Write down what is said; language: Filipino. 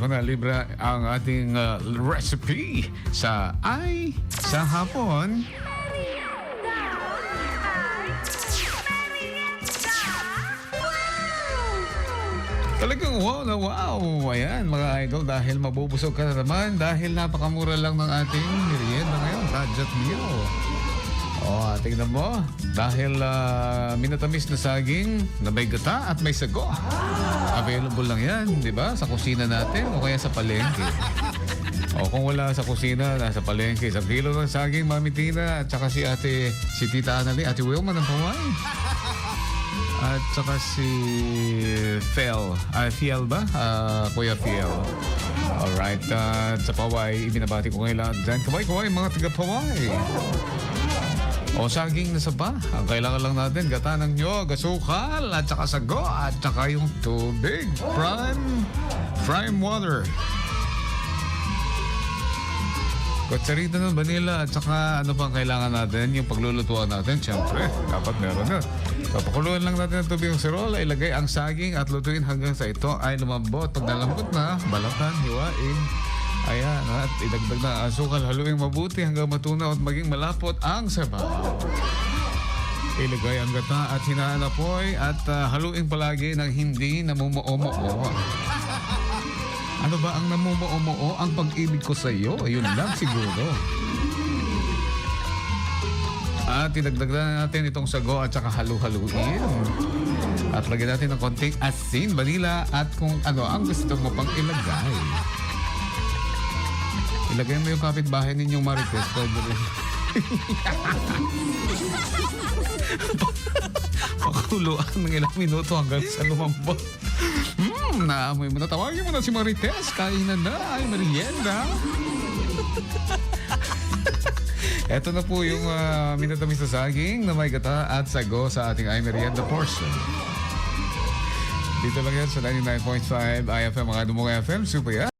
Na libre ang ating recipe sa hapon. Talagang wow na wow. Ayan mga idol, dahil mabubusog ka na naman dahil napakamura lang ng ating merienda ngayon, budget meal. Tingnan mo, dahil minatamis na saging na may gata at may sago. Available lang yan, di ba? Sa kusina natin o kaya sa palengke. O kung wala sa kusina, nasa palengke. Sa kilo ng saging, Mami Tina, at saka si Tita Annalie, Ate Wilma ng Paway. At saka si Fiel ba? Kuya Fiel. Alright, sa Paway, ibinabati ko ngayon dyan. Kaway, mga taga-Paway. O saging na saba. Ang kailangan lang natin, gata ng nyog, asukal, at saka sago, at saka yung tubig. Prime water. Kutsarita ng vanilla, at saka ano pang kailangan natin, yung paglulutuan natin, syempre, dapat meron na. Papakuluan lang natin ang tubig ng sirola, ilagay ang saging at lutuin hanggang sa ito ay lumambot. Pag nalambot na, balatan, hiwain. Ayan, at idagdag na asukal, haluing mabuti hanggang matunaw at maging malapot ang sabaw. Ilagay ang gata at hinaanapoy at haluing palagi ng hindi namumuo-muo. Ano ba ang namumuo-muo? Ang pag-ibig ko sa iyo, yun lang siguro. At idagdag na natin itong sago at saka halu-haluin. At lagyan natin ng konting asin, vanilla at kung ano ang gusto mo pang ilagay. Ilagay mo yung kapitbahay ninyong Marites. Pwede rin. Pakuluan ng ilang minuto hanggang sa lumambot. Naamoy mo na. Tawagin mo na si Marites. Kainan na. Ay, merienda. Ito na po yung minatamis na saging na may gata at sago sa ating ay merienda portion. Dito lang yan sa 99.5 IFM, mga Dumong FM. Super yan.